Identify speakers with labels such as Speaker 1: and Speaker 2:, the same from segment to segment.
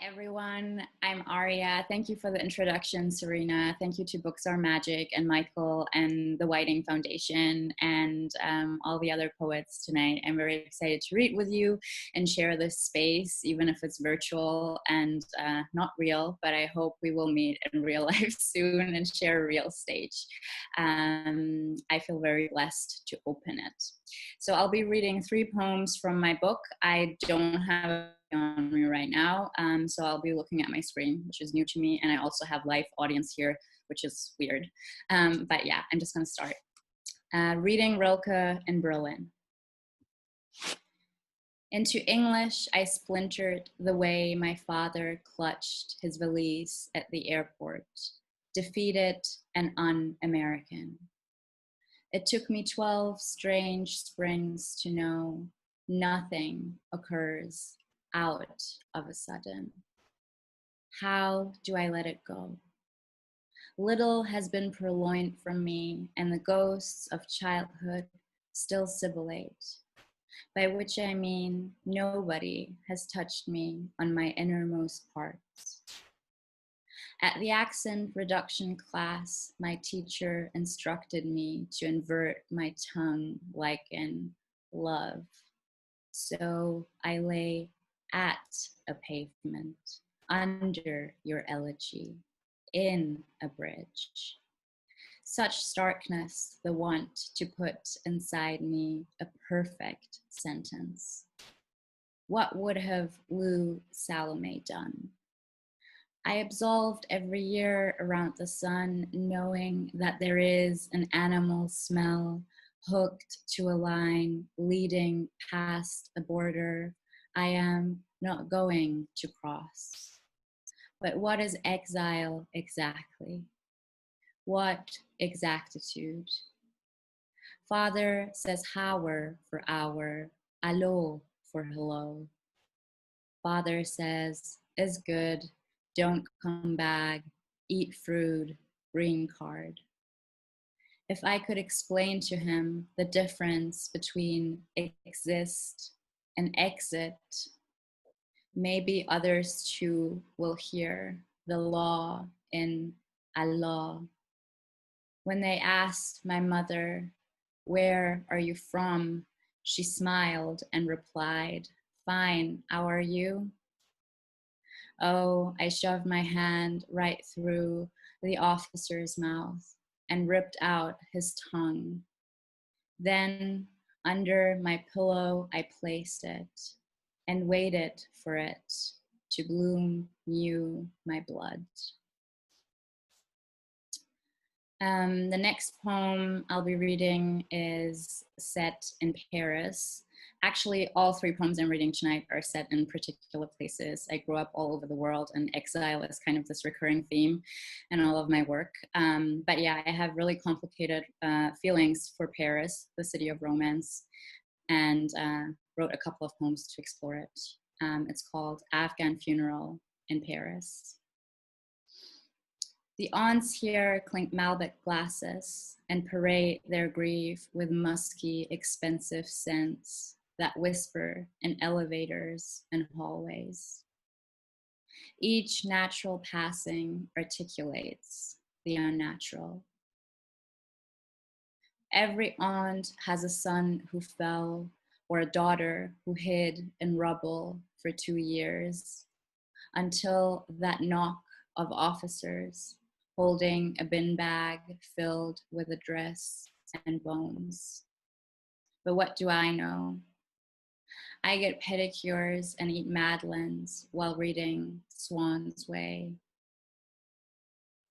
Speaker 1: everyone. I'm Aria. Thank you for the introduction, Serena. Thank you to Books Are Magic and Michael and the Whiting Foundation and all the other poets tonight. I'm very excited to read with you and share this space, even if it's virtual and not real, but I hope we will meet in real life soon and share a real stage. I feel very blessed to open it. So I'll be reading 3 poems from my book. I don't have on me right now, so I'll be looking at my screen, which is new to me, and I also have live audience here, which is weird, but yeah, I'm just gonna start. Reading Rilke in Berlin. Into English I splintered the way my father clutched his valise at the airport, defeated and un-American. It took me 12 strange springs to know nothing occurs out of a sudden. How do I let it go? Little has been purloined from me, and the ghosts of childhood still sibilate, by which I mean nobody has touched me on my innermost parts. At the accent reduction class, my teacher instructed me to invert my tongue like in love. So I lay at a pavement, under your elegy, in a bridge. Such starkness, the want to put inside me a perfect sentence. What would have Lou Salome done? I absolved every year around the sun, knowing that there is an animal smell hooked to a line leading past a border I am not going to cross. But what is exile exactly? What exactitude? Father says hour for hour, allo for hello. Father says is good, don't come back, eat fruit, green card. If I could explain to him the difference between exist and exit, maybe others too will hear the law in Allah. When they asked my mother, "Where are you from?" she smiled and replied, "Fine, how are you?" Oh, I shoved my hand right through the officer's mouth and ripped out his tongue. Then under my pillow I placed it and waited for it to bloom new my blood. The next poem I'll be reading is set in Paris. Actually, all 3 poems I'm reading tonight are set in particular places. I grew up all over the world, and exile is kind of this recurring theme in all of my work. But yeah, I have really complicated feelings for Paris, the city of romance, and wrote a couple of poems to explore it. It's called Afghan Funeral in Paris. The aunts here clink Malbec glasses and parade their grief with musky, expensive scents that whisper in elevators and hallways. Each natural passing articulates the unnatural. Every aunt has a son who fell or a daughter who hid in rubble for 2 years until that knock of officers holding a bin bag filled with a dress and bones. But what do I know? I get pedicures and eat madeleines while reading Swan's Way.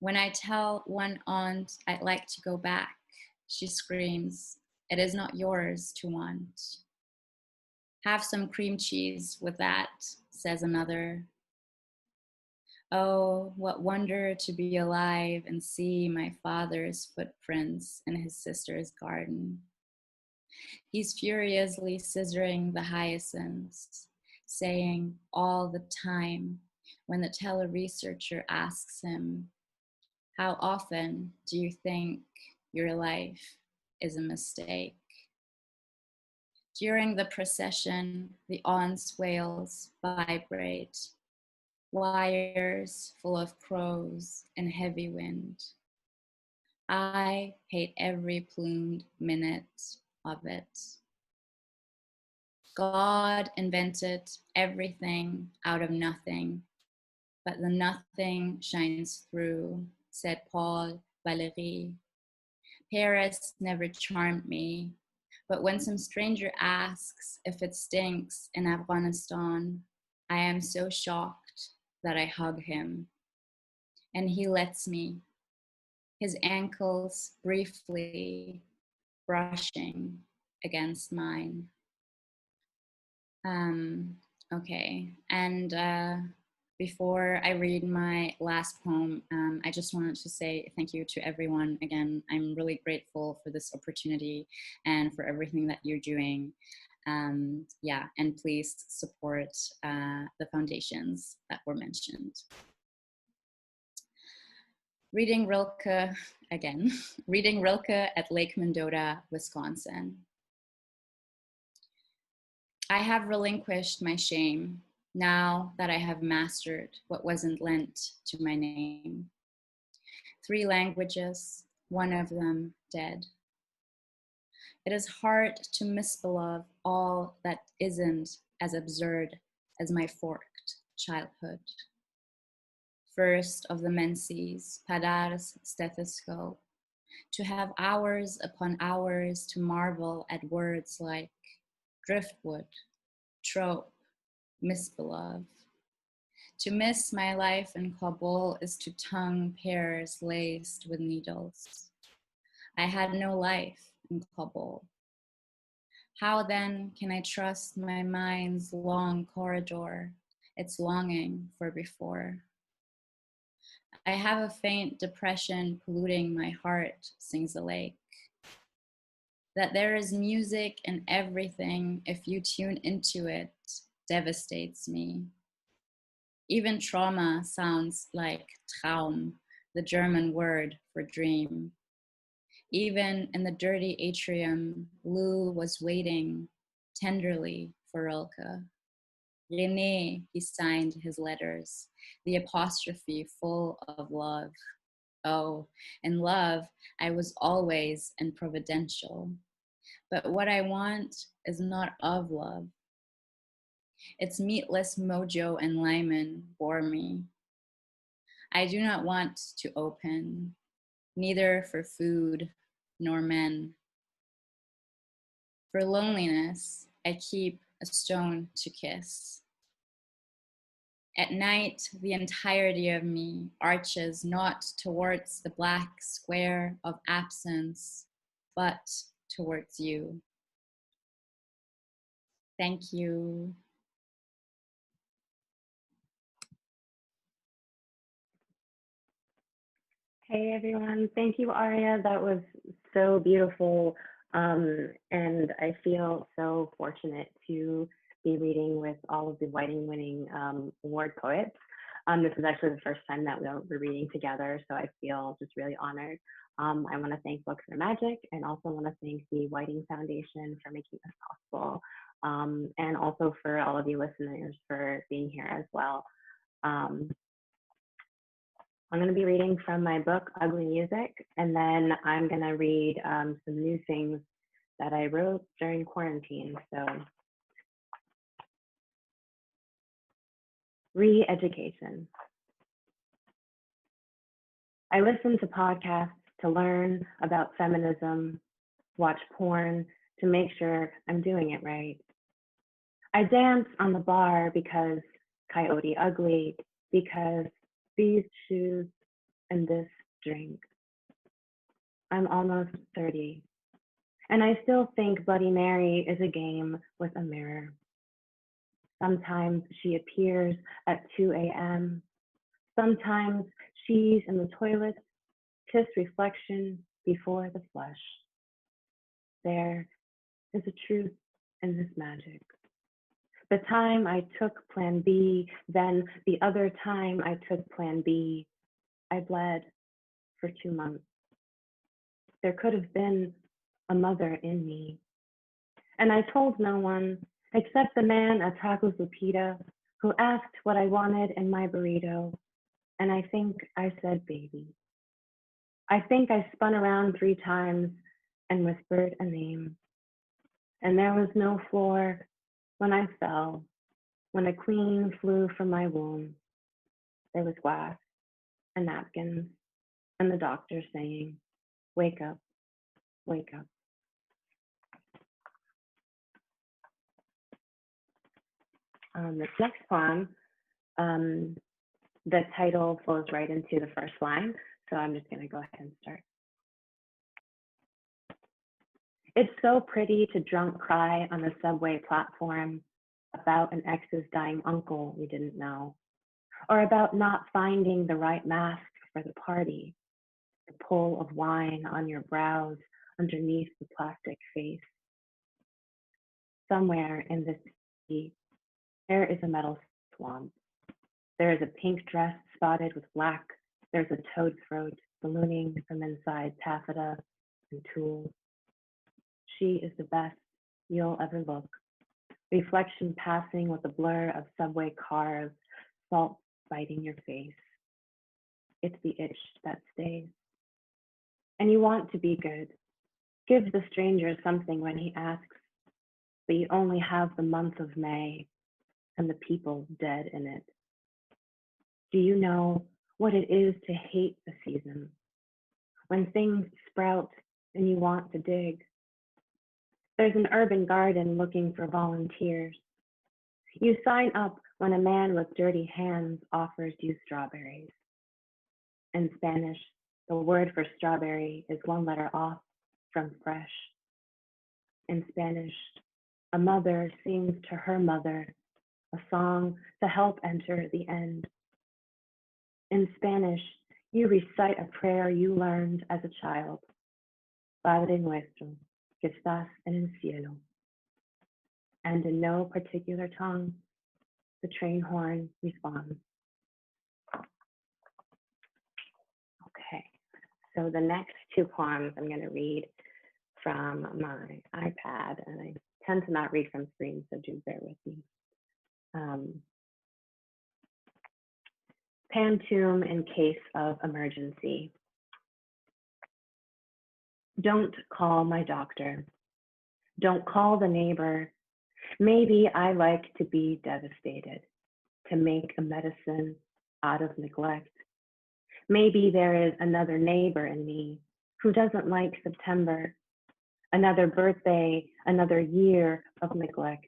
Speaker 1: When I tell one aunt I'd like to go back, she screams, "It is not yours to want." "Have some cream cheese with that," says another. Oh, what wonder to be alive and see my father's footprints in his sister's garden. He's furiously scissoring the hyacinths, saying all the time when the tele-researcher asks him, "How often do you think your life is a mistake?" During the procession, the aunts' wails vibrate. wires full of crows and heavy wind. I hate every plumed minute of it. God invented everything out of nothing, but the nothing shines through, said Paul Valéry. Paris never charmed me, but when some stranger asks if it stinks in Afghanistan, I am so shocked that I hug him. And he lets me, his ankles briefly brushing against mine. Okay, and before I read my last poem, I just wanted to say thank you to everyone. Again, I'm really grateful for this opportunity and for everything that you're doing. Yeah, and please support the foundations that were mentioned. Reading Rilke again, reading Rilke at Lake Mendota, Wisconsin. I have relinquished my shame now that I have mastered what wasn't lent to my name. 3 languages, one of them dead. It is hard to misbelieve all that isn't as absurd as my forked childhood. First of the menses, Padar's stethoscope, to have hours upon hours to marvel at words like driftwood, trope, misbeloved. To miss my life in Kabul is to tongue pears laced with needles. I had no life in Kabul. How then can I trust my mind's long corridor, its longing for before? I have a faint depression polluting my heart, sings the lake. That there is music in everything if you tune into it devastates me. Even trauma sounds like Traum, the German word for dream. Even in the dirty atrium, Lou was waiting tenderly for Rilke. René, he signed his letters, the apostrophe full of love. Oh, in love, I was always and providential. But what I want is not of love. Its meatless mojo and Lyman bore me. I do not want to open, neither for food nor men. For loneliness, I keep a stone to kiss. At night, the entirety of me arches not towards the black square of absence, but towards you. Thank you.
Speaker 2: Hey everyone, thank you, Aria. That was so beautiful. And I feel so fortunate to be reading with all of the Whiting-winning award poets. This is actually the first time that we're reading together, so I feel just really honored. I want to thank Books Are Magic, and also want to thank the Whiting Foundation for making this possible, and also for all of you listeners for being here as well. I'm going to be reading from my book, Ugly Music, and then I'm going to read some new things that I wrote during quarantine. So, re-education. I listen to podcasts to learn about feminism, watch porn to make sure I'm doing it right. I dance on the bar because Coyote Ugly, because these shoes and this drink. I'm almost 30, and I still think Bloody Mary is a game with a mirror. Sometimes she appears at 2 a.m. Sometimes she's in the toilet, kiss reflection before the flush. There is a truth in this magic. The time I took Plan B, then the other time I took Plan B, I bled for 2 months. There could have been a mother in me. And I told no one except the man at Tacos Lupita who asked what I wanted in my burrito, and I think I said baby. I think I spun around 3 times and whispered a name. And there was no floor when I fell, when a queen flew from my womb. There was glass and napkins and the doctor saying, wake up, wake up. This next poem, the title flows right into the first line, so I'm just going to go ahead and start. It's so pretty to drunk cry on the subway platform about an ex's dying uncle we didn't know, or about not finding the right mask for the party, the pull of wine on your brows underneath the plastic face. Somewhere in this city, there is a metal swamp. There is a pink dress spotted with black. There's a toad throat ballooning from inside taffeta and tulle. She is the best you'll ever look. Reflection passing with a blur of subway cars, salt biting your face. It's the itch that stays. And you want to be good. Give the stranger something when he asks, but you only have the month of May and the people dead in it. Do you know what it is to hate the season? When things sprout and you want to dig. There's an urban garden looking for volunteers. You sign up when a man with dirty hands offers you strawberries. In Spanish, the word for strawberry is 1 letter off from fresh. In Spanish, a mother sings to her mother a song to help enter the end. In Spanish, you recite a prayer you learned as a child. Padre nuestro, que estás en el cielo. And in no particular tongue, the train horn responds. Okay, so the next 2 poems I'm going to read from my iPad, and I tend to not read from screen, so do bear with me. Pantoum in case of emergency. Don't call my doctor. Don't call the neighbor. Maybe I like to be devastated, to make a medicine out of neglect. Maybe there is another neighbor in me who doesn't like September, another birthday, another year of neglect.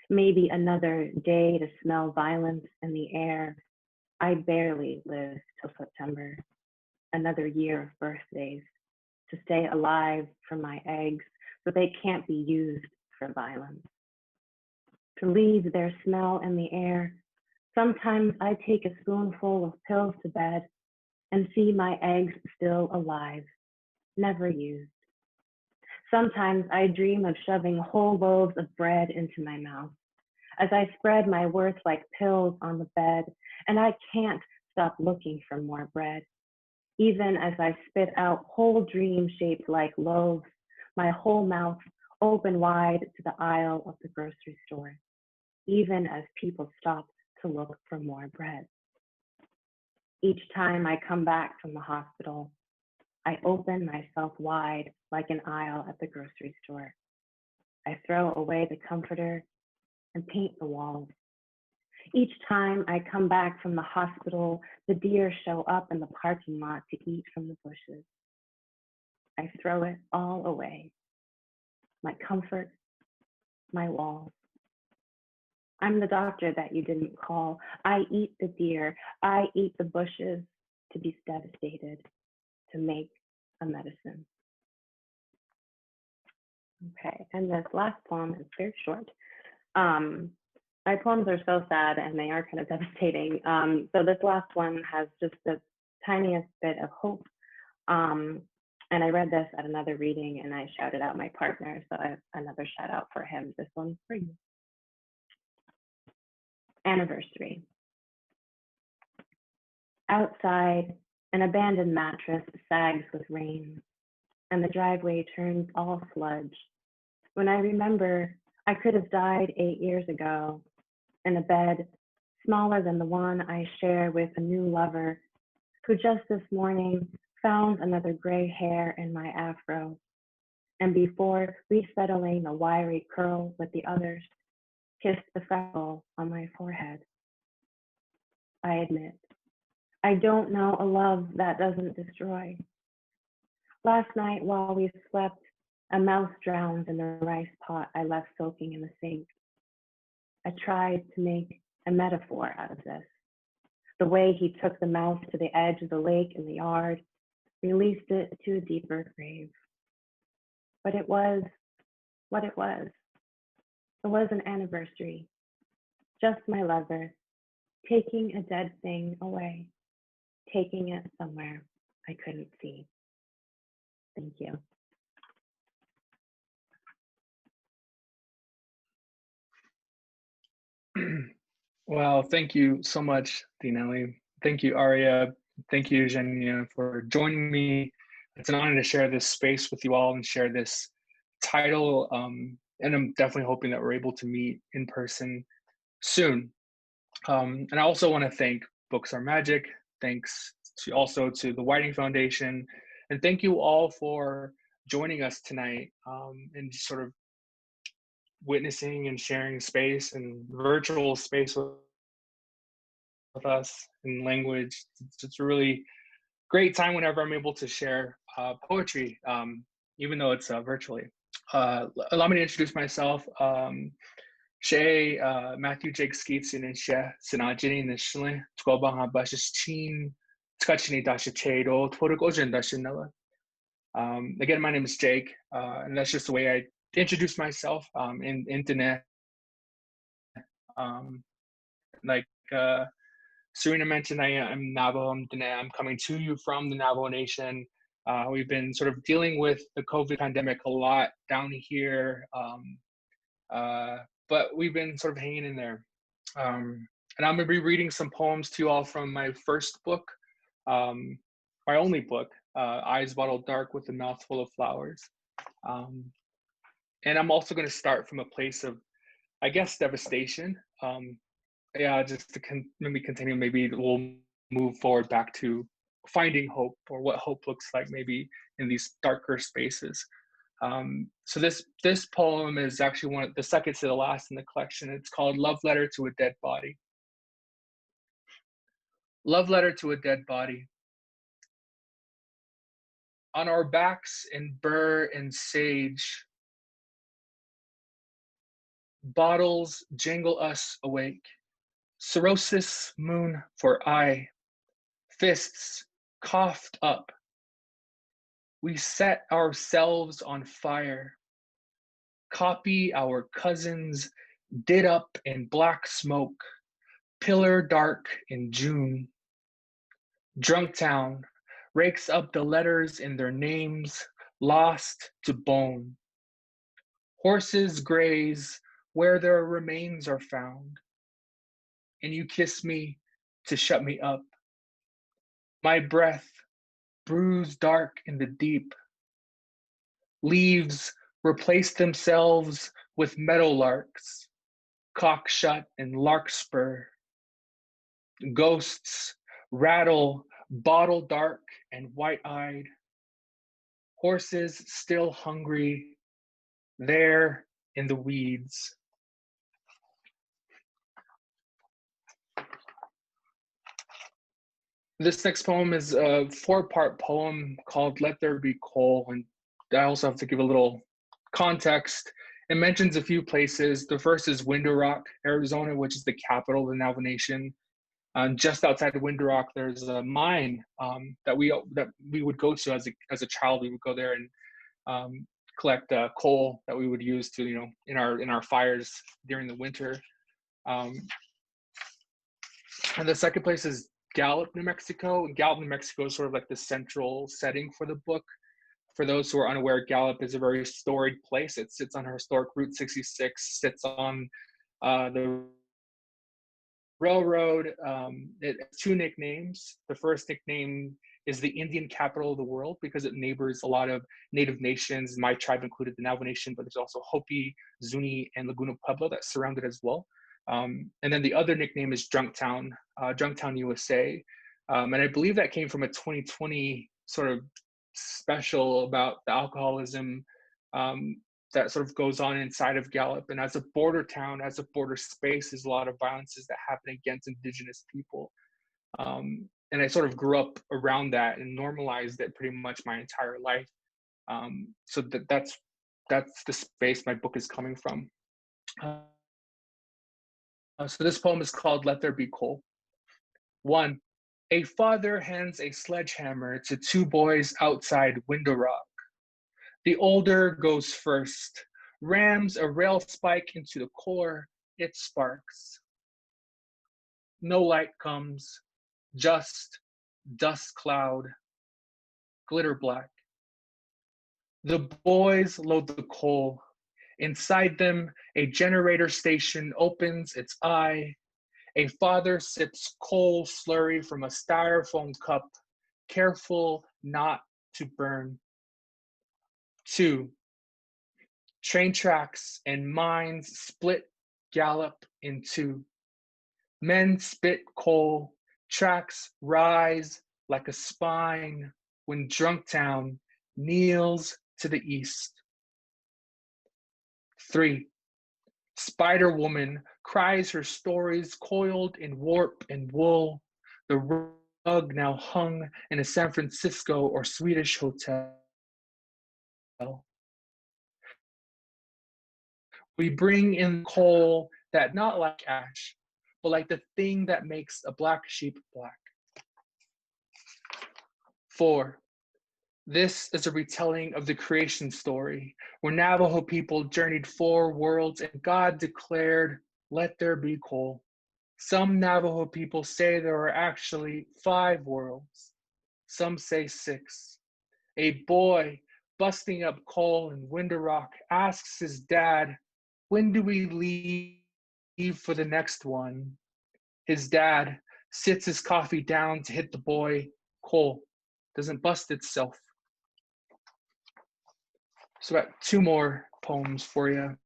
Speaker 2: Maybe another day to smell violence in the air. I barely live till September. Another year of birthdays to stay alive from my eggs so they can't be used for violence. To leave their smell in the air. Sometimes I take a spoonful of pills to bed and see my eggs still alive, never used. Sometimes I dream of shoving whole loaves of bread into my mouth as I spread my worth like pills on the bed, and I can't stop looking for more bread. Even as I spit out whole dreams shaped like loaves, my whole mouth open wide to the aisle of the grocery store, even as people stop to look for more bread. Each time I come back from the hospital, I open myself wide like an aisle at the grocery store. I throw away the comforter and paint the walls. Each time I come back from the hospital, the deer show up in the parking lot to eat from the bushes. I throw it all away. My comfort, my walls. I'm the doctor that you didn't call. I eat the deer. I eat the bushes to be devastated, to make a medicine. Okay, and this last poem is very short. My poems are so sad and they are kind of devastating. So this last one has just the tiniest bit of hope. And I read this at another reading and I shouted out my partner. So I have another shout out for him. This one's for you. Anniversary. Outside, an abandoned mattress sags with rain and the driveway turns all sludge. When I remember I could have died 8 years ago in a bed smaller than the one I share with a new lover who just this morning found another gray hair in my afro, and before resettling a wiry curl with the others, kissed the freckle on my forehead. I admit, I don't know a love that doesn't destroy. Last night while we slept, a mouse drowned in the rice pot I left soaking in the sink. I tried to make a metaphor out of this. The way he took the mouse to the edge of the lake in the yard, released it to a deeper grave. But it was what it was. It was an anniversary. Just my lover, taking a dead thing away, taking it somewhere I couldn't see. Thank you.
Speaker 3: Well, thank you so much, Diannely. Thank you, Aria. Thank you, Genya, for joining me. It's an honor to share this space with you all and share this title. And I'm definitely hoping that we're able to meet in person soon. And I also want to thank Books Are Magic. Thanks also to the Whiting Foundation. And thank you all for joining us tonight and sort of witnessing and sharing space and virtual space with us in language. It's a really great time whenever I'm able to share poetry, even though it's virtually. Allow me to introduce myself. Shay, Matthew Jake Skeets and Shay, Sinajini initially, Twabanga Bashes Chin, Tkachini Dasha Chado, Twodogojan Dashinella. Again, my name is Jake, and that's just the way I introduce myself in internet. Like Serena mentioned, I'm Navajo. I'm coming to you from the Navajo Nation. We've been sort of dealing with the COVID pandemic a lot down here, but we've been sort of hanging in there. And I'm going to be reading some poems to you all from my first book, my only book, Eyes Bottled Dark with a Mouthful of Flowers. And I'm also going to start from a place of, I guess, devastation. Yeah, just to maybe continue, maybe we'll move forward back to finding hope or what hope looks like maybe in these darker spaces. So this poem is actually the second to the last in the collection. It's called Love Letter to a Dead Body. Love letter to a dead body. On our backs in burr and sage, bottles jingle us awake. Cirrhosis moon for eye, fists coughed up. We set ourselves on fire, copy our cousins, did up in black smoke, pillar dark in June. Drunktown rakes up the letters in their names, lost to bone. Horses graze where their remains are found, and you kiss me to shut me up. My breath, bruised dark in the deep. Leaves replace themselves with meadowlarks, cock shut and larkspur. Ghosts rattle, bottle dark and white-eyed. Horses still hungry, there in the weeds. This next poem is a 4-part poem called Let There Be Coal, and I also have to give a little context. It mentions a few places. The first is Window Rock, Arizona, which is the capital of the Navajo Nation. Just outside of Window Rock, there's a mine that we would go to as a child. We would go there and collect coal that we would use to in our fires during the winter. And the second place is Gallup, New Mexico. Gallup, New Mexico is sort of like the central setting for the book. For those who are unaware, Gallup is a very storied place. It sits on historic Route 66, sits on the railroad. It has 2 nicknames. The first nickname is the Indian capital of the world because it neighbors a lot of native nations. My tribe included the Navajo Nation, but there's also Hopi, Zuni, and Laguna Pueblo that surround it as well. And then the other nickname is Drunktown, USA. And I believe that came from a 2020 sort of special about the alcoholism that sort of goes on inside of Gallup. And as a border town, as a border space, there's a lot of violences that happen against Indigenous people. And I sort of grew up around that and normalized it pretty much my entire life. So that's the space my book is coming from. So this poem is called Let There Be Coal. 1. A father hands a sledgehammer to two boys outside Window Rock. The older goes first, rams a rail spike into the core, it sparks. No light comes, just dust cloud, glitter black. The boys load the coal. Inside them, a generator station opens its eye. A father sips coal slurry from a styrofoam cup, careful not to burn. 2. Train tracks and mines split Gallup in two. Men spit coal, tracks rise like a spine when Drunktown kneels to the east. 3. Spider Woman cries her stories coiled in warp and wool, the rug now hung in a San Francisco or Swedish hotel. We bring in coal that not like ash, but like the thing that makes a black sheep black. 4. This is a retelling of the creation story, where Navajo people journeyed 4 worlds and God declared, let there be coal. Some Navajo people say there are actually 5 worlds. Some say 6. A boy busting up coal in Window Rock asks his dad, when do we leave for the next one? His dad sits his coffee down to hit the boy. Coal doesn't bust itself. So I got 2 more poems for you.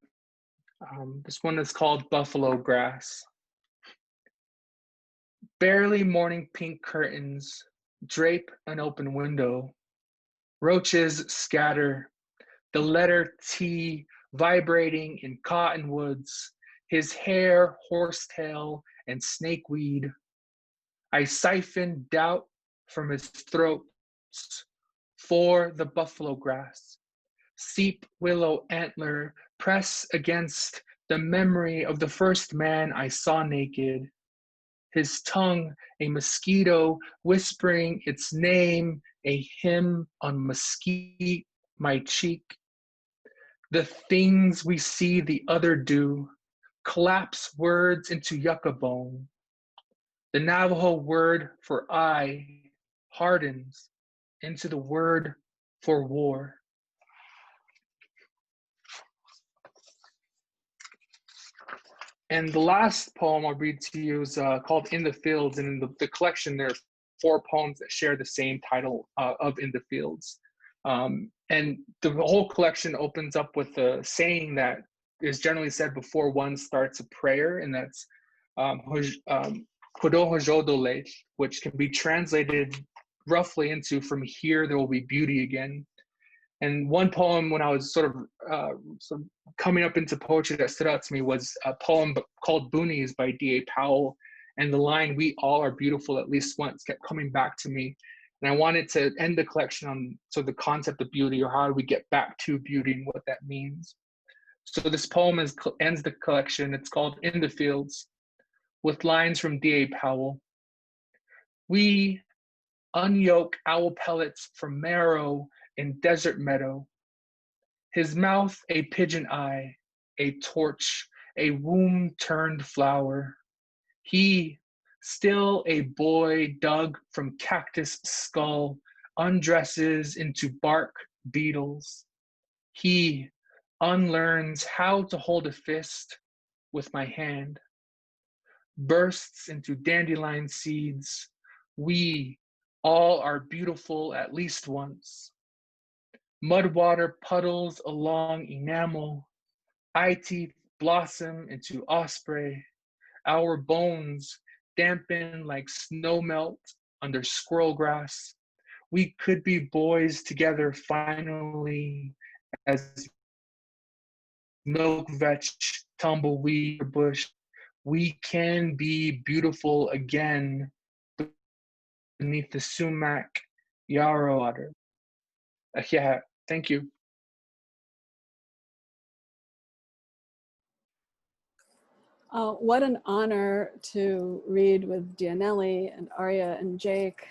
Speaker 3: This one is called Buffalo Grass. Barely morning pink curtains drape an open window. Roaches scatter, the letter T vibrating in cottonwoods, his hair horsetail and snakeweed. I siphon doubt from his throat for the buffalo grass. Seep willow antler press against the memory of the first man I saw naked. His tongue a mosquito whispering its name, a hymn on mesquite, my cheek. The things we see the other do collapse words into yucca bone. The Navajo word for I hardens into the word for war. And the last poem I'll read to you is called In the Fields. And in the collection, there are 4 poems that share the same title of In the Fields. And the whole collection opens up with a saying that is generally said before one starts a prayer, and that's which can be translated roughly into from here there will be beauty again. And one poem when I was sort of coming up into poetry that stood out to me was a poem called Boonies by D.A. Powell. And the line, we all are beautiful at least once, kept coming back to me. And I wanted to end the collection on the concept of beauty, or how do we get back to beauty and what that means. So this poem ends the collection. It's called In the Fields, with lines from D.A. Powell. We unyoke owl pellets from marrow in desert meadow. His mouth a pigeon eye, a torch, a womb-turned flower. He, still a boy dug from cactus skull, undresses into bark beetles. He unlearns how to hold a fist with my hand, bursts into dandelion seeds. We all are beautiful at least once. Mudwater puddles along enamel, eye teeth blossom into osprey. our bones dampen like snow melt under squirrel grass. We could be boys together finally as milk vetch, tumbleweed bush. We can be beautiful again beneath the sumac yarrow water. Yeah, thank you.
Speaker 4: What an honor to read with Diannely and Aria and Jake.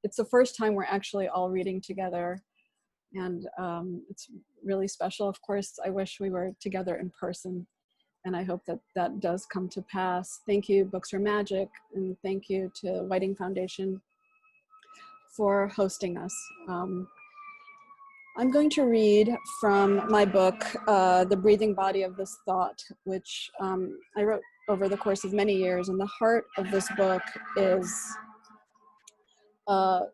Speaker 4: It's the first time we're actually all reading together, and it's really special. Of course, I wish we were together in person, and I hope that that does come to pass. Thank you, Books are Magic, and thank you to Whiting Foundation for hosting us. I'm going to read from my book, The Breathing Body of This Thought, which I wrote over the course of many years. And the heart of this book is a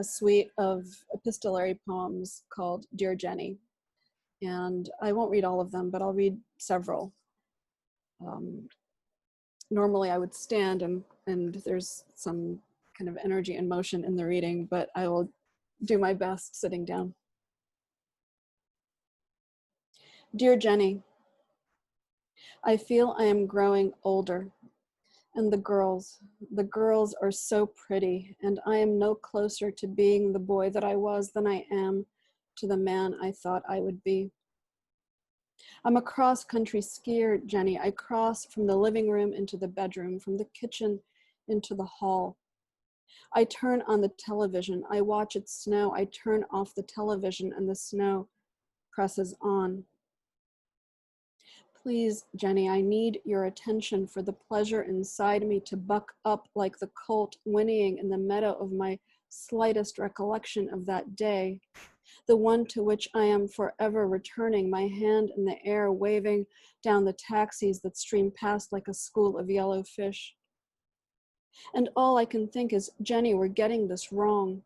Speaker 4: suite of epistolary poems called Dear Jenny. And I won't read all of them, but I'll read several. Normally I would stand and there's some kind of energy and motion in the reading, but I will do my best sitting down. Dear Jenny, I feel I am growing older, and the girls are so pretty, and I am no closer to being the boy that I was than I am to the man I thought I would be. I'm a cross-country skier, Jenny. I cross from the living room into the bedroom, from the kitchen into the hall. I turn on the television. I watch it snow. I turn off the television, and the snow presses on. Please, Jenny, I need your attention for the pleasure inside me to buck up like the colt whinnying in the meadow of my slightest recollection of that day, the one to which I am forever returning, my hand in the air waving down the taxis that stream past like a school of yellow fish. And all I can think is, Jenny, we're getting this wrong.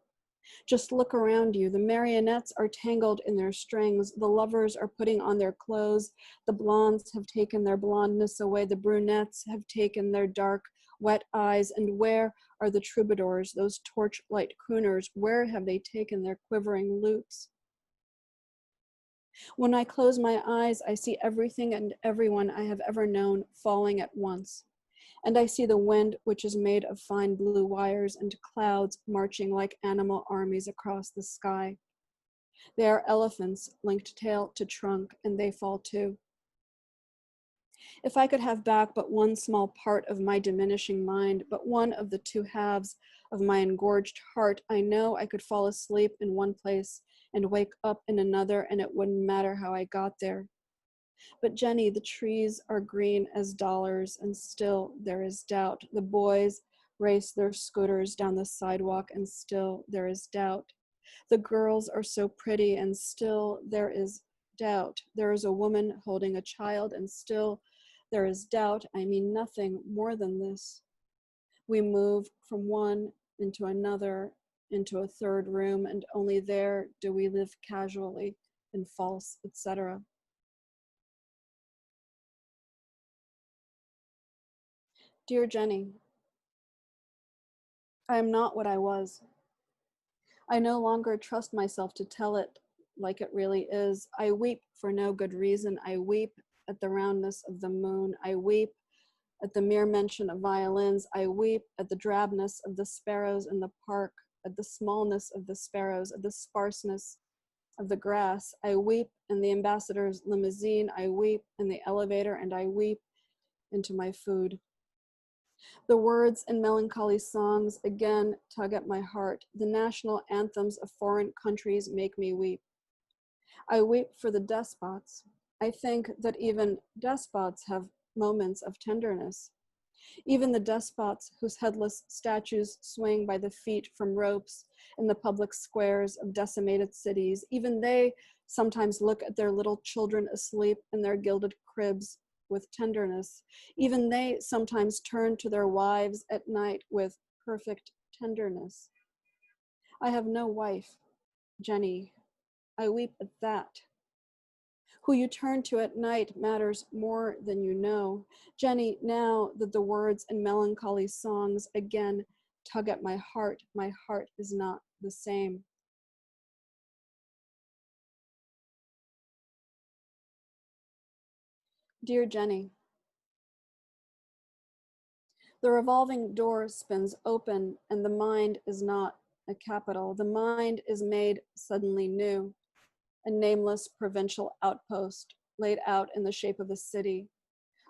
Speaker 4: Just look around you. The marionettes are tangled in their strings. The lovers are putting on their clothes. The blondes have taken their blondness away. The brunettes have taken their dark, wet eyes. And where are the troubadours, those torchlight crooners? Where have they taken their quivering lutes? When I close my eyes, I see everything and everyone I have ever known falling at once. And I see the wind, which is made of fine blue wires, and clouds marching like animal armies across the sky. They are elephants linked tail to trunk, and they fall too. If I could have back but one small part of my diminishing mind, but one of the two halves of my engorged heart, I know I could fall asleep in one place and wake up in another, and it wouldn't matter how I got there. But Jenny, the trees are green as dollars, and still there is doubt. The boys race their scooters down the sidewalk, and still there is doubt. The girls are so pretty, and still there is doubt. There is a woman holding a child, and still there is doubt. I mean nothing more than this. We move from one into another, into a third room, and only there do we live casually in false, etc. Dear Jenny, I am not what I was. I no longer trust myself to tell it like it really is. I weep for no good reason. I weep at the roundness of the moon. I weep at the mere mention of violins. I weep at the drabness of the sparrows in the park, at the smallness of the sparrows, at the sparseness of the grass. I weep in the ambassador's limousine. I weep in the elevator, and I weep into my food. The words in melancholy songs again tug at my heart. The national anthems of foreign countries make me weep. I weep for the despots. I think that even despots have moments of tenderness. Even the despots whose headless statues swing by the feet from ropes in the public squares of decimated cities, even they sometimes look at their little children asleep in their gilded cribs with tenderness. Even they sometimes turn to their wives at night with perfect tenderness. I have no wife, Jenny. I weep at that. Who you turn to at night matters more than you know. Jenny, now that the words and melancholy songs again tug at my heart is not the same. Dear Jenny, the revolving door spins open and the mind is not a capital. The mind is made suddenly new, a nameless provincial outpost laid out in the shape of a city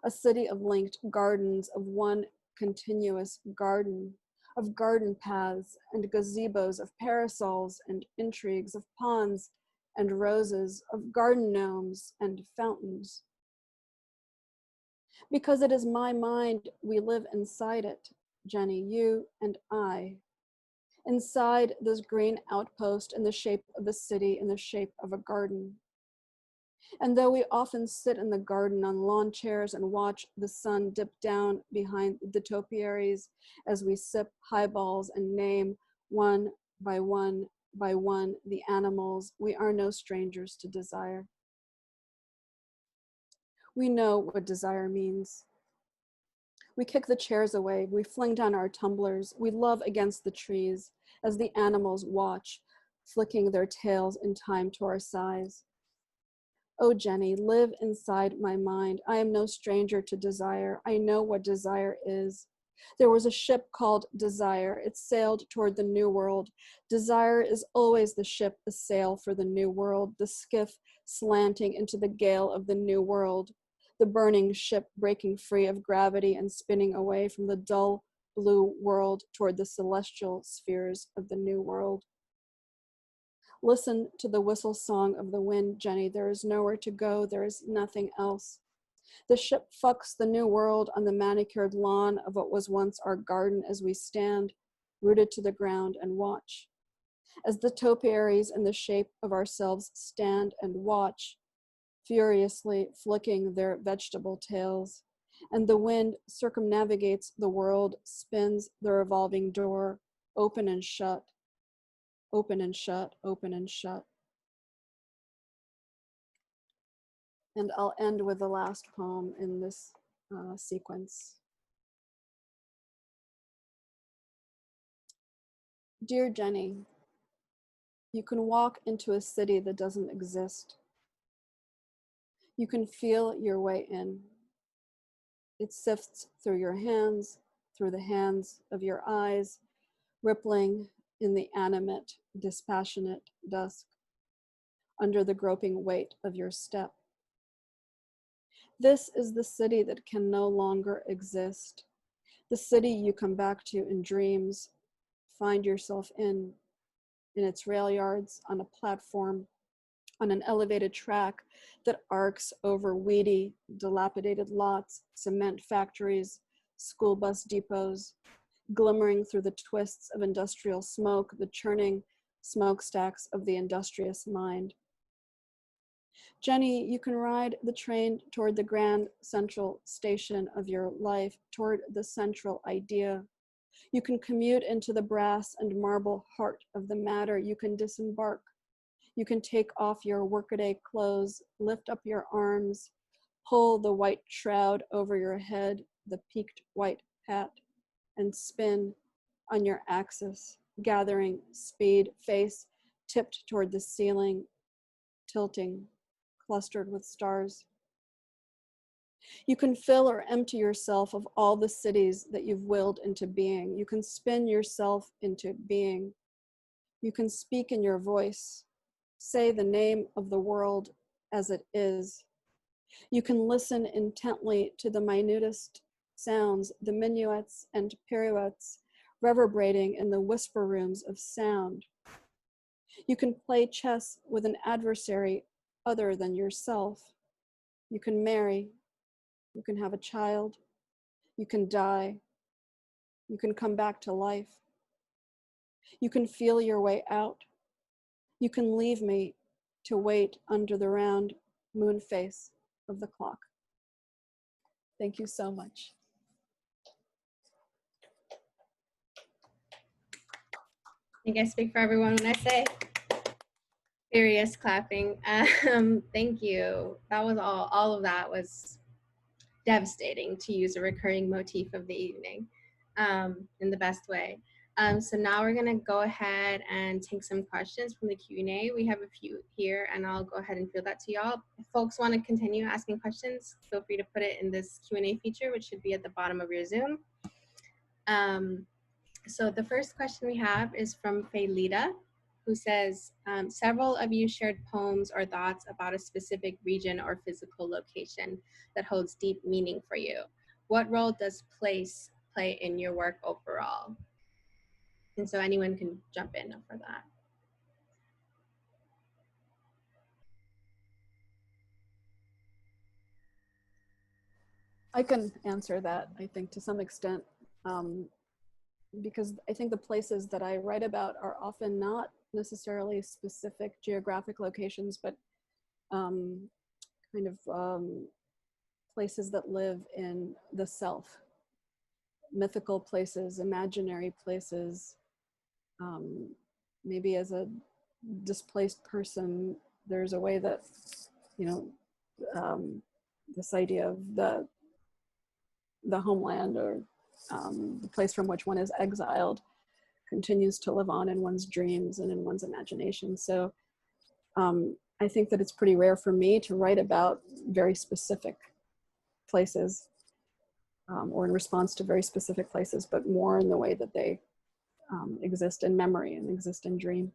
Speaker 4: of linked gardens, of one continuous garden, of garden paths and gazebos, of parasols and intrigues, of ponds and roses, of garden gnomes and fountains. Because it is my mind, we live inside it, Jenny, you and I. Inside this green outpost in the shape of a city, in the shape of a garden. And though we often sit in the garden on lawn chairs and watch the sun dip down behind the topiaries as we sip highballs and name one by one the animals, we are no strangers to desire. We know what desire means. We kick the chairs away, we fling down our tumblers, we love against the trees as the animals watch, flicking their tails in time to our sighs. Oh, Jenny, live inside my mind. I am no stranger to desire. I know what desire is. There was a ship called Desire. It sailed toward the New World. Desire is always the ship a sail for the New World, the skiff slanting into the gale of the New World, the burning ship breaking free of gravity and spinning away from the dull blue world toward the celestial spheres of the New World. Listen to the whistle song of the wind, Jenny. There is nowhere to go. There is nothing else. The ship fucks the New World on the manicured lawn of what was once our garden as we stand, rooted to the ground and watch. As the topiaries in the shape of ourselves stand and watch, furiously flicking their vegetable tails, and the wind circumnavigates the world, spins the revolving door, open and shut, open and shut, open and shut. And I'll end with the last poem in this sequence. Dear Jenny, you can walk into a city that doesn't exist. You can feel your way in. It sifts through your hands, through the hands of your eyes, rippling in the animate, dispassionate dusk, under the groping weight of your step. This is the city that can no longer exist. The city you come back to in dreams, find yourself in its rail yards, on a platform, on an elevated track that arcs over weedy, dilapidated lots, cement factories, school bus depots, glimmering through the twists of industrial smoke, the churning smokestacks of the industrious mind. Jenny, you can ride the train toward the grand central station of your life, toward the central idea. You can commute into the brass and marble heart of the matter. You can disembark. You can take off your workaday clothes, lift up your arms, pull the white shroud over your head, the peaked white hat, and spin on your axis, gathering speed, face tipped toward the ceiling, tilting, clustered with stars. You can fill or empty yourself of all the cities that you've willed into being. You can spin yourself into being. You can speak in your voice, say the name of the world as it is. You can listen intently to the minutest sounds, the minuets and pirouettes reverberating in the whisper rooms of sound. You can play chess with an adversary other than yourself. You can marry. You can have a child. You can die. You can come back to life. You can feel your way out. You can leave me to wait under the round moon face of the clock. Thank you so much.
Speaker 5: I think I speak for everyone when I say Furious clapping. Thank you. That was all of that was devastating, to use a recurring motif of the evening, in the best way. So now we're gonna go ahead and take some questions from the Q&A. We have a few here, and I'll go ahead and field that to y'all. If folks want to continue asking questions, feel free to put it in this Q&A feature, which should be at the bottom of your Zoom. So the first question we have is from Faylita, who says, several of you shared poems or thoughts about a specific region or physical location that holds deep meaning for you. What role does place play in your work overall? And so anyone can jump in for that.
Speaker 4: I can answer that, I think, to some extent, because I think the places that I write about are often not necessarily specific geographic locations, but kind of places that live in the self, mythical places, imaginary places. Maybe as a displaced person, there's a way that, you know, this idea of the homeland, or the place from which one is exiled, continues to live on in one's dreams and in one's imagination. So I think that it's pretty rare for me to write about very specific places, or in response to very specific places, but more in the way that they exist in memory and exist in dream.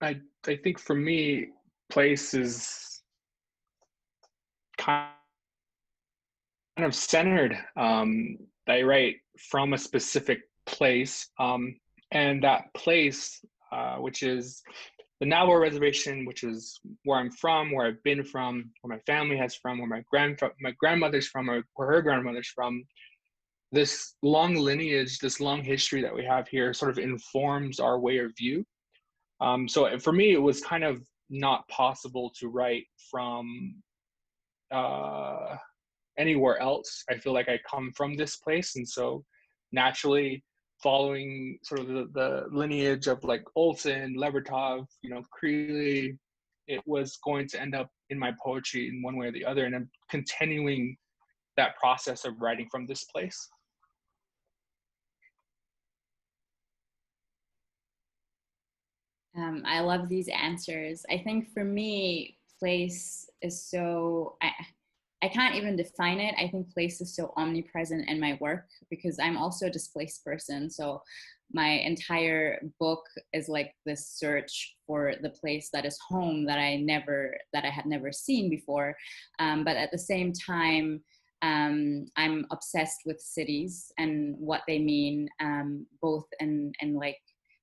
Speaker 3: I think for me, place is kind of centered. I write from a specific place, and that place, which is the Navajo Reservation, which is where I'm from, where I've been from, where my family has from, where my grandmother's from, or where her grandmother's from. This long lineage, this long history that we have here sort of informs our way of view. So for me, it was kind of not possible to write from anywhere else. I feel like I come from this place, and so naturally, following sort of the lineage of like Olson, Levertov, Creeley, it was going to end up in my poetry in one way or the other, and I'm continuing that process of writing from this place.
Speaker 1: I love these answers. I think for me, place is so, I can't even define it. I think place is so omnipresent in my work because I'm also a displaced person. So my entire book is like this search for the place that is home that I had never seen before. But at the same time, I'm obsessed with cities and what they mean, both in like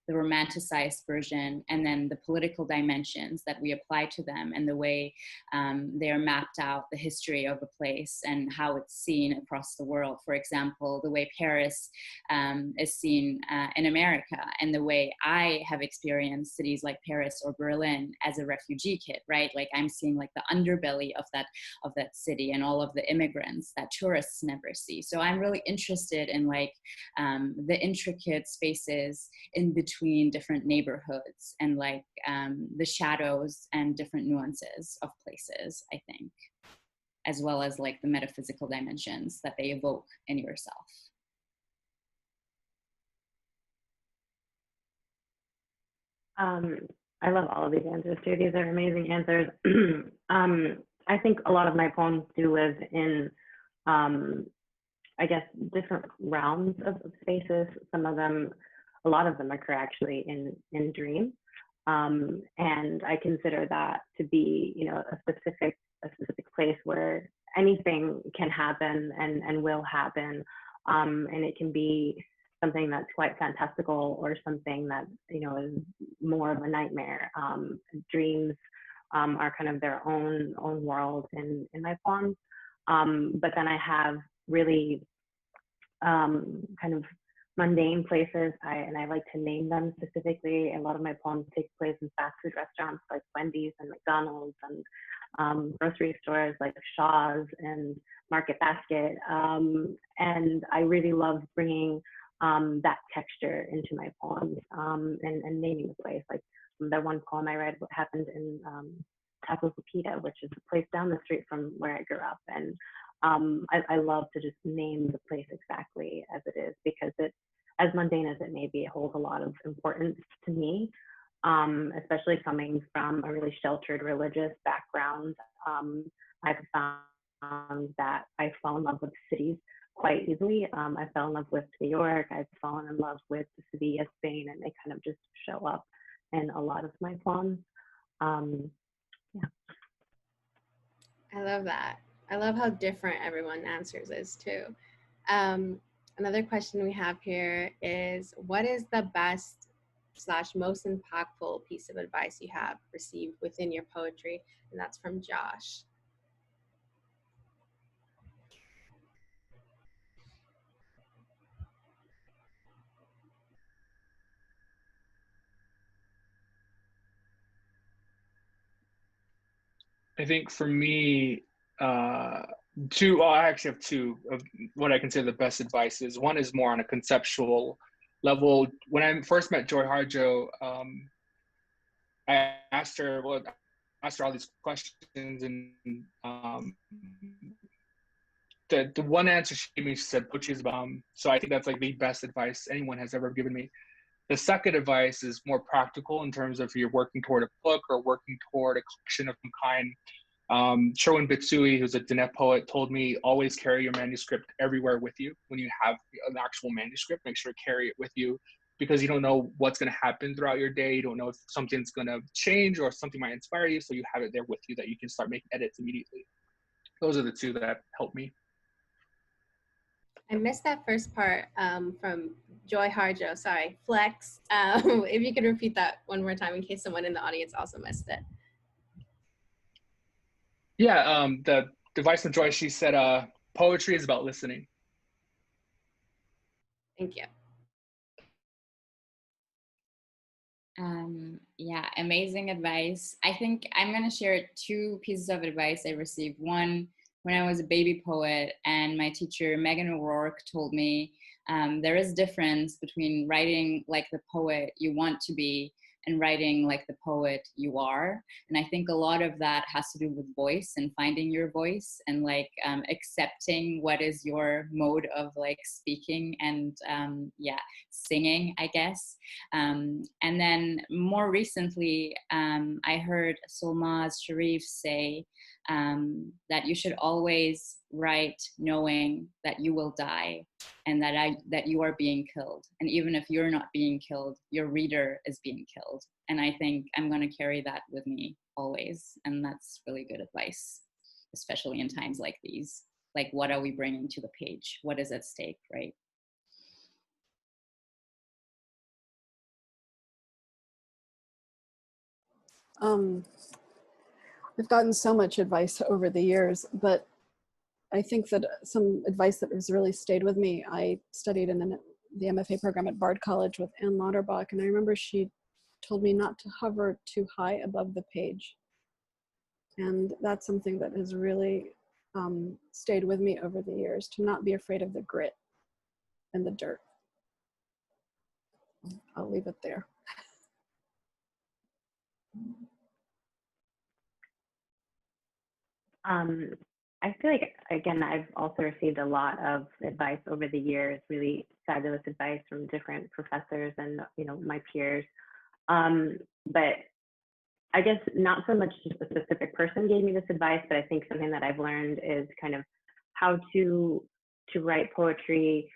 Speaker 1: the romanticized version and then the political dimensions that we apply to them and the way they are mapped out, the history of a place and how it's seen across the world. For example, the way Paris is seen in America and the way I have experienced cities like Paris or Berlin as a refugee kid, right? Like I'm seeing like the underbelly of that city and all of the immigrants that tourists never see. So I'm really interested in like the intricate spaces in between different neighborhoods and like the shadows and different nuances of places, I think, as well as like the metaphysical dimensions that they evoke in yourself.
Speaker 2: I love all of these answers too. These are amazing answers. I think a lot of my poems do live in, I guess, different realms of spaces. A lot of them occur actually in dream. And I consider that to be, a specific place where anything can happen and will happen. And it can be something that's quite fantastical or something that, is more of a nightmare. Dreams are kind of their own world in my poems. But then I have really kind of mundane places, and I like to name them specifically. A lot of my poems take place in fast food restaurants like Wendy's and McDonald's, grocery stores like Shaw's and Market Basket. And I really love bringing that texture into my poems, and naming the place. Like the one poem I read happened in Tapulupita, which is a place down the street from where I grew up. And I love to just name the place exactly as it is, because it, as mundane as it may be, it holds a lot of importance to me, especially coming from a really sheltered religious background. I've found that I fall in love with cities quite easily. I fell in love with New York. I've fallen in love with Sevilla, Spain, and they kind of just show up in a lot of my poems. Yeah.
Speaker 5: I love that. I love how different everyone answers is too. Another question we have here is, what is the best / most impactful piece of advice you have received within your poetry? And that's from Josh.
Speaker 3: I think for me, two, well, I actually have two of what I consider the best advices. One is more on a conceptual level. When I first met Joy Harjo, I asked her all these questions, and the one answer she gave me, she said, poetry is about. So I think that's like the best advice anyone has ever given me. The second advice is more practical in terms of you're working toward a book or working toward a collection of some kind. Sherwin Bitsui, who's a Diné poet, told me, always carry your manuscript everywhere with you. When you have an actual manuscript, make sure to carry it with you, because you don't know what's going to happen throughout your day. You don't know if something's going to change or something might inspire you. So you have it there with you that you can start making edits immediately. Those are the two that helped me.
Speaker 5: I missed that first part from Joy Harjo. Sorry, Flex. If you could repeat that one more time in case someone in the audience also missed it.
Speaker 3: Yeah, the advice from Joy, she said, poetry is about listening.
Speaker 5: Thank you.
Speaker 1: Yeah, amazing advice. I think I'm going to share two pieces of advice I received. One, when I was a baby poet, and my teacher, Megan O'Rourke, told me there is difference between writing like the poet you want to be and writing like the poet you are. And I think a lot of that has to do with voice and finding your voice, and like accepting what is your mode of like speaking and singing, I guess. And then more recently, I heard Solmaz Sharif say that you should always write knowing that you will die, and that you are being killed. And even if you're not being killed, your reader is being killed. And I think I'm going to carry that with me always. And that's really good advice, especially in times like these. Like, what are we bringing to the page? What is at stake, right?
Speaker 4: I've gotten so much advice over the years, but I think that some advice that has really stayed with me, I studied in the MFA program at Bard College with Anne Lauterbach, and I remember she told me not to hover too high above the page. And that's something that has really stayed with me over the years, to not be afraid of the grit and the dirt. I'll leave it there.
Speaker 2: I feel like, again, I've also received a lot of advice over the years, really fabulous advice from different professors and, you know, my peers. But I guess not so much just a specific person gave me this advice, but I think something that I've learned is kind of how to write poetry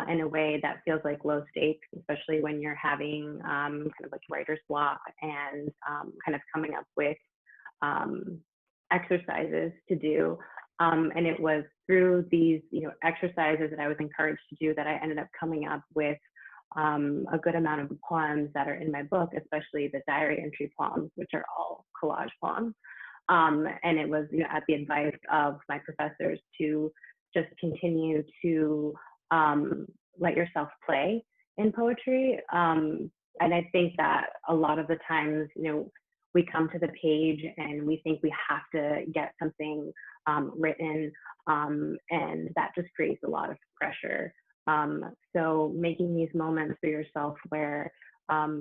Speaker 2: in a way that feels like low stakes, especially when you're having kind of like writer's block, and kind of coming up with exercises to do. And it was through these, you know, exercises that I was encouraged to do that I ended up coming up with a good amount of poems that are in my book, especially the diary entry poems, which are all collage poems. And it was, you know, at the advice of my professors to just continue to let yourself play in poetry. And I think that a lot of the times, you know, we come to the page and we think we have to get something written, and that just creates a lot of pressure. So making these moments for yourself where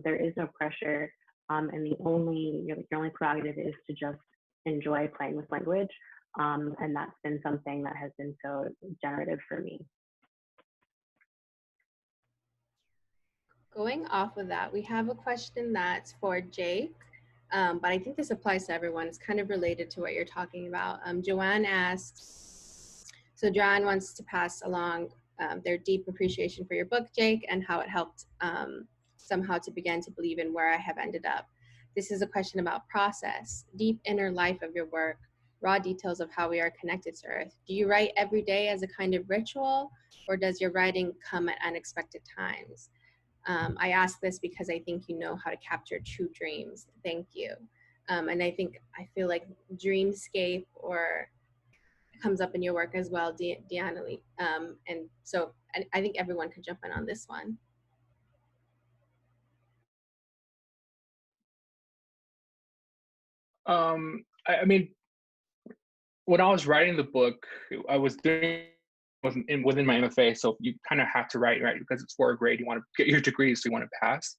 Speaker 2: there is no pressure, and your only prerogative is to just enjoy playing with language, and that's been something that has been so generative for me.
Speaker 5: Going off of that, we have a question that's for Jake, but I think this applies to everyone. It's kind of related to what you're talking about. Joanne asks, so Joanne wants to pass along their deep appreciation for your book, Jake, and how it helped somehow to begin to believe in where I have ended up. This is a question about process, deep inner life of your work, raw details of how we are connected to Earth. Do you write every day as a kind of ritual, or does your writing come at unexpected times? I ask this because I think you know how to capture true dreams. Thank you. And I feel like dreamscape or comes up in your work as well, Diannely. And so I think everyone could jump in on this one.
Speaker 3: I mean, when I was writing the book, I was doing within my MFA, so you kind of have to write, right? Because it's for a grade, you want to get your degree, so you want to pass.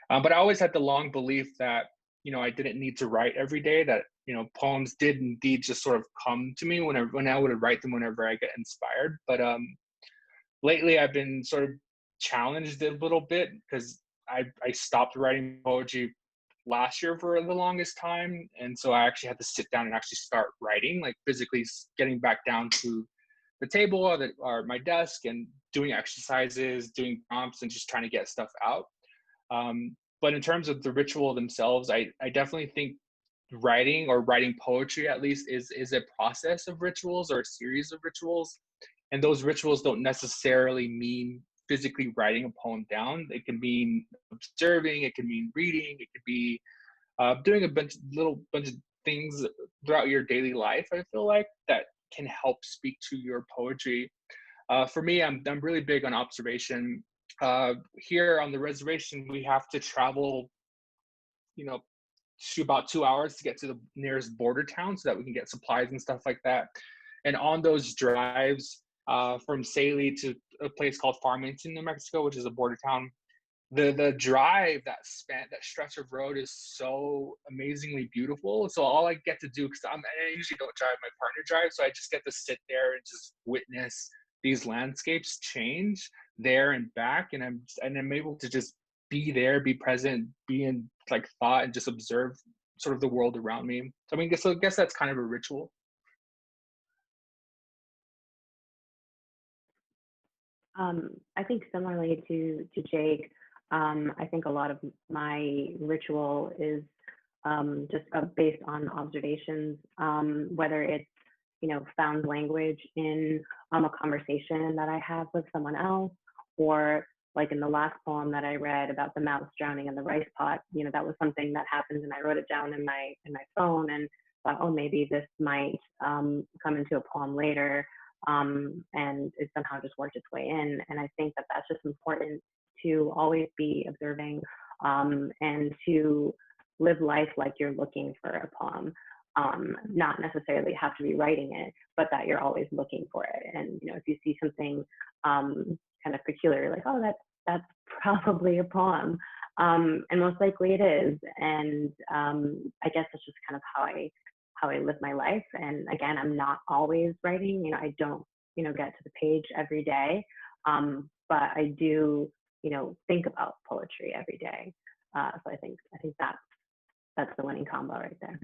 Speaker 3: But I always had the long belief that, I didn't need to write every day, that, poems did indeed just sort of come to me when I would write them whenever I get inspired. But lately I've been sort of challenged a little bit because I stopped writing poetry last year for the longest time, and so I actually had to sit down and actually start writing, like physically getting back down to the table or my desk and doing exercises, doing prompts, and just trying to get stuff out. But in terms of the ritual themselves, I definitely think writing poetry at least is a process of rituals or a series of rituals, and those rituals don't necessarily mean physically writing a poem down. It can mean observing, it can mean reading, it could be doing a bunch of things throughout your daily life, I feel like, that can help speak to your poetry. For me, I'm really big on observation. Here on the reservation, we have to travel, to about 2 hours to get to the nearest border town so that we can get supplies and stuff like that. And on those drives from Saley to a place called Farmington, New Mexico, which is a border town, the drive, that stretch of road is so amazingly beautiful. So all I get to do, because I usually don't drive, my partner drives, so I just get to sit there and just witness these landscapes change there and back, and I'm able to just be there, be present, be in like thought, and just observe sort of the world around me. So I guess that's kind of a ritual.
Speaker 2: I think similarly to Jake, I think a lot of my ritual is just based on observations, whether it's, found language in a conversation that I have with someone else, or like in the last poem that I read about the mouse drowning in the rice pot, that was something that happened, and I wrote it down in my phone and thought, oh, maybe this might come into a poem later. And it somehow just worked its way in. And I think that that's just important, to always be observing, and to live life like you're looking for a poem, not necessarily have to be writing it, but that you're always looking for it. And if you see something kind of peculiar, like, oh, that's probably a poem, and most likely it is. And I guess that's just kind of how I live my life. And again, I'm not always writing, I don't, get to the page every day. But I do, think about poetry every day. So I think that's the winning combo right there.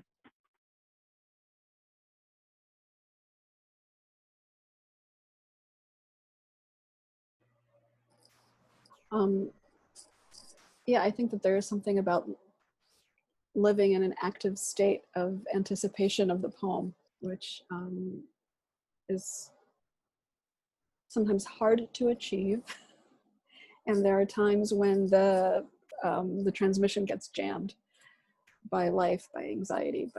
Speaker 4: Yeah, I think that there is something about living in an active state of anticipation of the poem, which is sometimes hard to achieve. And there are times when the transmission gets jammed by life, by anxiety,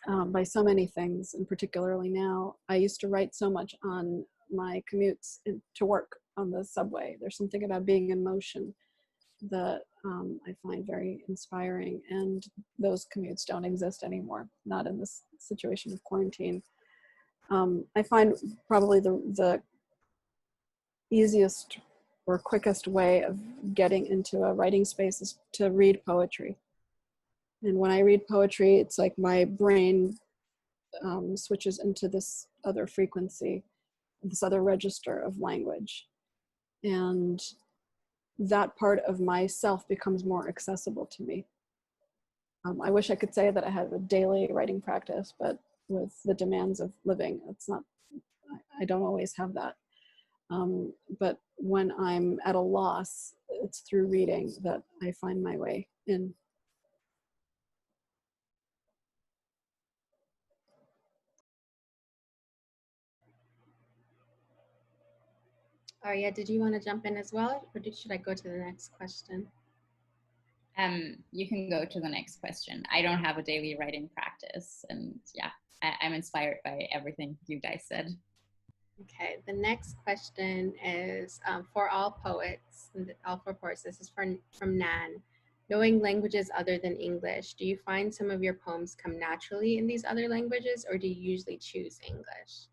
Speaker 4: by so many things. And particularly now, I used to write so much on my commutes to work on the subway. There's something about being in motion that I find very inspiring. And those commutes don't exist anymore, not in this situation of quarantine. I find probably the easiest or quickest way of getting into a writing space is to read poetry. And when I read poetry, it's like my brain switches into this other frequency, this other register of language. And that part of myself becomes more accessible to me. I wish I could say that I have a daily writing practice, but with the demands of living, I don't always have that. But when I'm at a loss, it's through reading that I find my way in.
Speaker 5: Aria, did you want to jump in as well, or should I go to the next question?
Speaker 1: You can go to the next question. I don't have a daily writing practice, and yeah, I'm inspired by everything you guys said.
Speaker 5: Okay, the next question is for all poets, all four poets. This is from Nan. Knowing languages other than English, do you find some of your poems come naturally in these other languages, or do you usually choose English?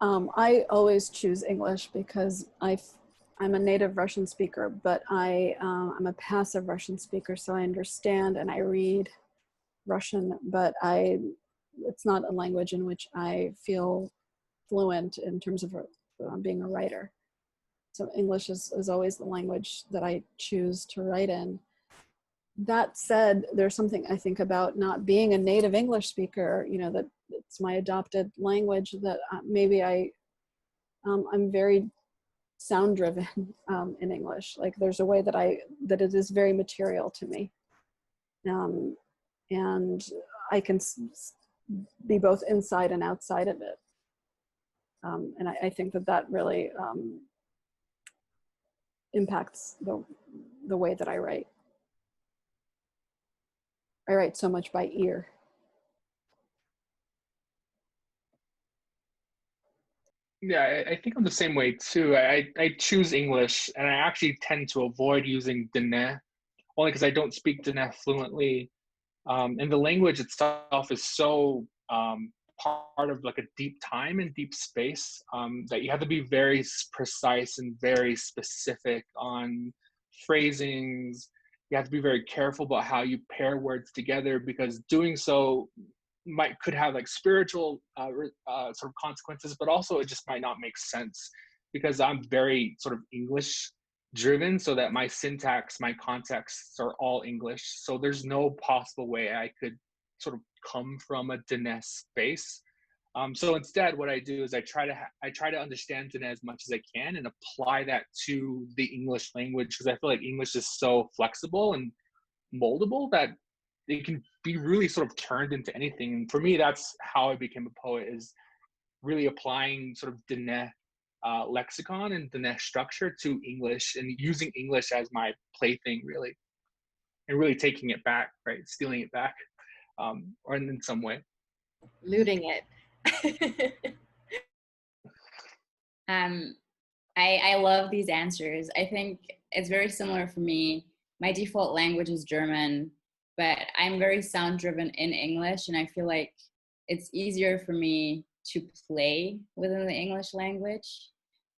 Speaker 4: I always choose English because I'm a native Russian speaker, but I'm a passive Russian speaker, so I understand and I read Russian, but it's not a language in which I feel fluent in terms of being a writer. So English is always the language that I choose to write in. That said, there's something I think about not being a native English speaker, that it's my adopted language, that maybe I'm very sound driven in English. Like there's a way that it is very material to me. And I can be both inside and outside of it. And I think that really impacts the way that I write. I write so much by ear.
Speaker 3: Yeah, I think I'm the same way too. I choose English, and I actually tend to avoid using Diné, only because I don't speak Diné fluently. And the language itself is so part of like a deep time and deep space that you have to be very precise and very specific on phrasings. You have to be very careful about how you pair words together, because doing so could have like spiritual sort of consequences, but also it just might not make sense, because I'm very sort of English driven, so that my syntax, my contexts are all English. So there's no possible way I could sort of come from a Diné space. So instead, what I do is I try to understand Diné as much as I can and apply that to the English language, because I feel like English is so flexible and moldable that it can be really sort of turned into anything. And for me, that's how I became a poet, is really applying sort of Diné lexicon and Diné structure to English, and using English as my plaything, really, and really taking it back, right? Stealing it back, or in some way.
Speaker 5: Looting it.
Speaker 1: I love these answers. I think it's very similar for me. My default language is German, but I'm very sound driven in English, and I feel like it's easier for me to play within the English language.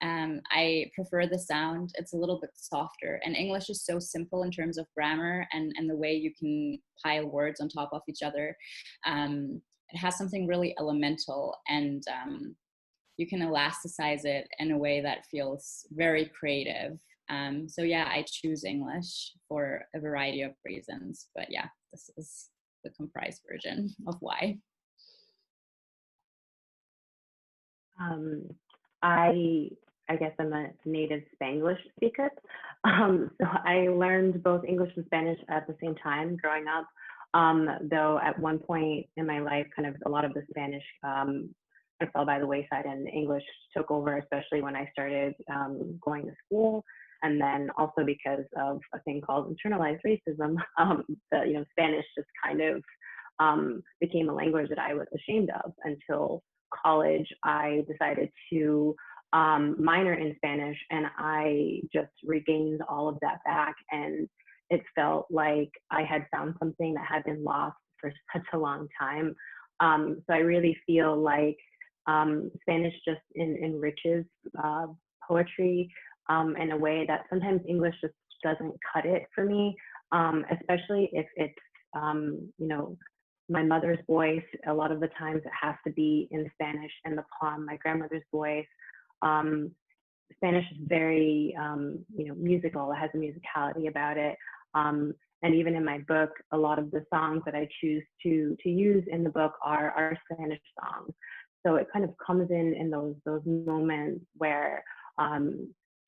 Speaker 1: I prefer the sound. It's a little bit softer, and English is so simple in terms of grammar and the way you can pile words on top of each other. It has something really elemental, and you can elasticize it in a way that feels very creative. So yeah, I choose English for a variety of reasons, but yeah, this is the comprised version of why.
Speaker 2: I guess I'm a native Spanglish speaker. So I learned both English and Spanish at the same time growing up. Though at one point in my life, kind of a lot of the Spanish fell by the wayside and English took over, especially when I started going to school. And then also because of a thing called internalized racism, Spanish just kind of became a language that I was ashamed of until college, I decided to minor in Spanish, and I just regained all of that back. And it felt like I had found something that had been lost for such a long time. So I really feel like Spanish just enriches poetry in a way that sometimes English just doesn't cut it for me, especially if it's, you know, my mother's voice. A lot of the times it has to be in Spanish in the poem, my grandmother's voice. Spanish is very, you know, musical. It has a musicality about it. And even in my book, a lot of the songs that I choose to use in the book are Spanish songs. So it kind of comes in those moments where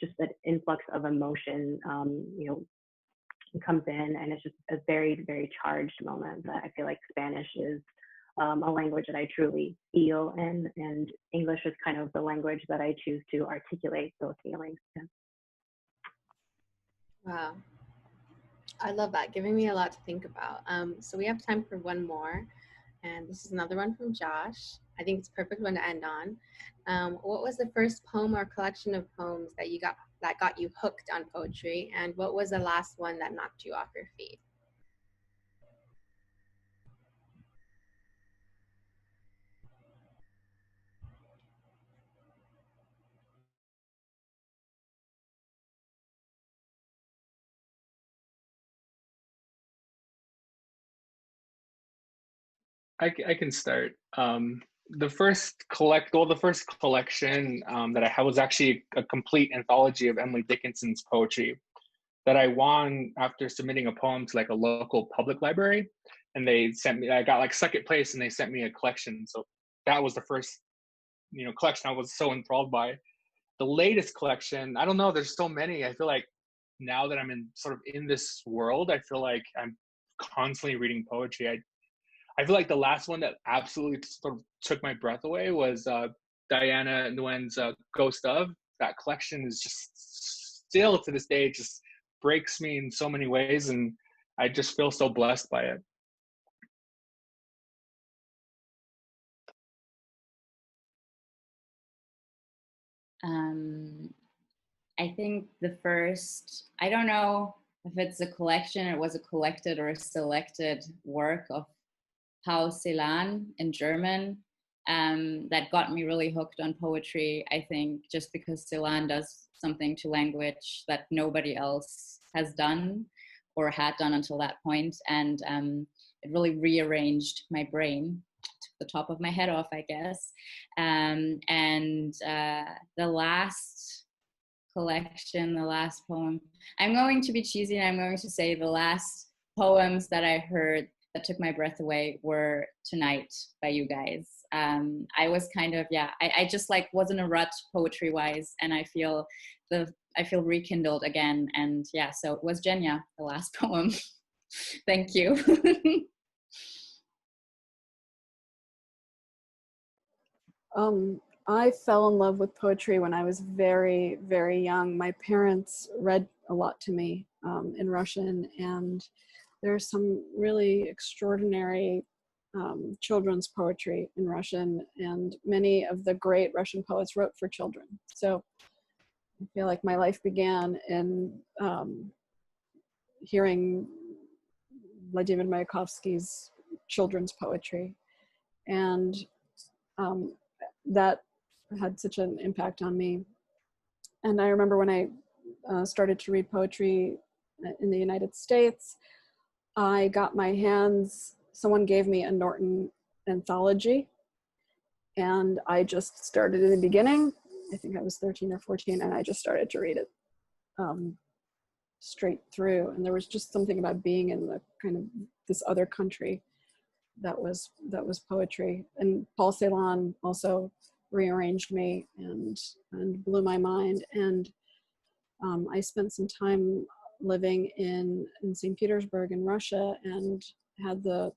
Speaker 2: just that influx of emotion, you know, comes in, and it's just a very, very charged moment that I feel like Spanish is a language that I truly feel, and English is kind of the language that I choose to articulate those feelings in.
Speaker 5: Wow. I love that, giving me a lot to think about. So we have time for one more, and this is another one from Josh. I think it's a perfect one to end on. What was the first poem or collection of poems that got you hooked on poetry, and what was the last one that knocked you off your feet?
Speaker 3: I can start. The first collection that I had was actually a complete anthology of Emily Dickinson's poetry that I won after submitting a poem to like a local public library, and they sent me. I got like second place, and they sent me a collection. So that was the first, you know, collection I was so enthralled by. The latest collection, I don't know. There's so many. I feel like now that I'm in sort of in this world, I feel like I'm constantly reading poetry. I feel like the last one that absolutely sort of took my breath away was Diana Nguyen's Ghost of. That collection is just still to this day just breaks me in so many ways, and I just feel so blessed by it.
Speaker 1: I think the first, I don't know if it's a collection, it was a collected or a selected work of Paul Celan in German, that got me really hooked on poetry. I think just because Celan does something to language that nobody else has done or had done until that point. And it really rearranged my brain, took the top of my head off, I guess. The last collection, the last poem, I'm going to be cheesy and I'm going to say the last poems that I heard that took my breath away were Tonight by you guys. I was kind of, I just like was in a rut poetry wise, and I feel rekindled again. And yeah, so it was Genya, the last poem. Thank you.
Speaker 4: I fell in love with poetry when I was very, very young. My parents read a lot to me in Russian, and there's some really extraordinary children's poetry in Russian, and many of the great Russian poets wrote for children. So I feel like my life began in hearing Vladimir Mayakovsky's children's poetry, and that had such an impact on me. And I remember when I started to read poetry in the United States, I got my hands, someone gave me a Norton anthology, and I just started in the beginning. I think I was 13 or 14, and I just started to read it straight through. And there was just something about being in the kind of this other country that was poetry. And Paul Celan also rearranged me and blew my mind. And I spent some time living in St. Petersburg in Russia, and had the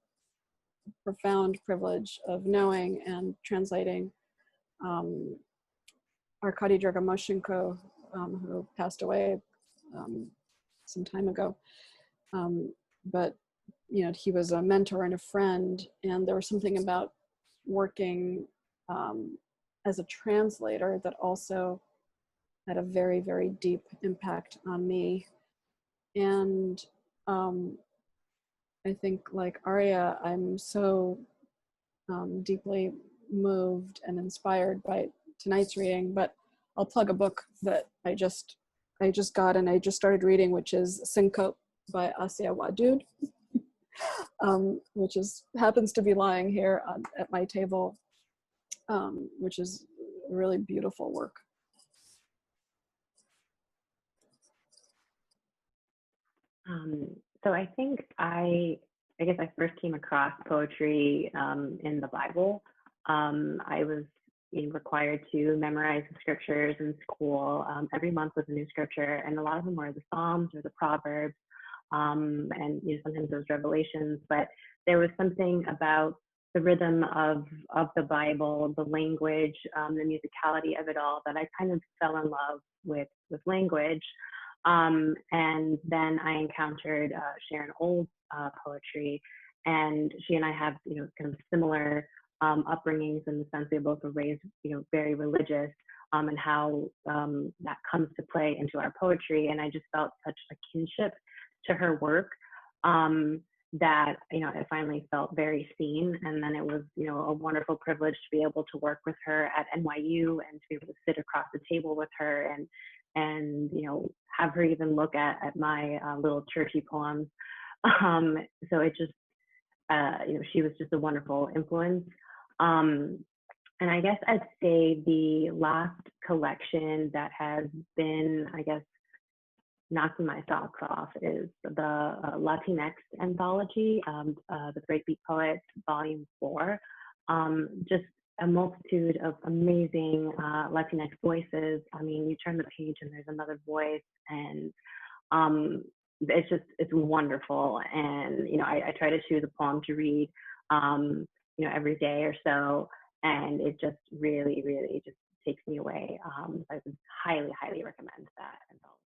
Speaker 4: profound privilege of knowing and translating Arkady Dragomoshenko, who passed away some time ago. But you know, he was a mentor and a friend, and there was something about working as a translator that also had a very, very deep impact on me. And I think, like Aria, I'm so deeply moved and inspired by tonight's reading, but I'll plug a book that I just got and I just started reading, which is Syncope by Asia Wadud, which happens to be lying here at my table, which is a really beautiful work.
Speaker 2: So I think I guess I first came across poetry in the Bible. I was being required to memorize the scriptures in school. Every month was a new scripture, and a lot of them were the Psalms or the Proverbs, and sometimes those Revelations. But there was something about the rhythm of the Bible, the language, the musicality of it all, that I kind of fell in love with language. And then I encountered Sharon Old's poetry, and she and I have, kind of similar upbringings in the sense they both were raised, very religious, and how that comes to play into our poetry. And I just felt such a kinship to her work that, I finally felt very seen. And then it was, a wonderful privilege to be able to work with her at NYU and to be able to sit across the table with her and have her even look at my little churchy poems. So it just, she was just a wonderful influence. And I guess I'd say the last collection that has been, I guess, knocking my socks off is the Latinx Anthology, the Breakbeat Poets, Volume 4. Just a multitude of amazing Latinx voices. I mean, you turn the page and there's another voice, and it's wonderful. And I try to choose a poem to read, every day or so, and it just really, really just takes me away. I would highly, highly recommend that anthology.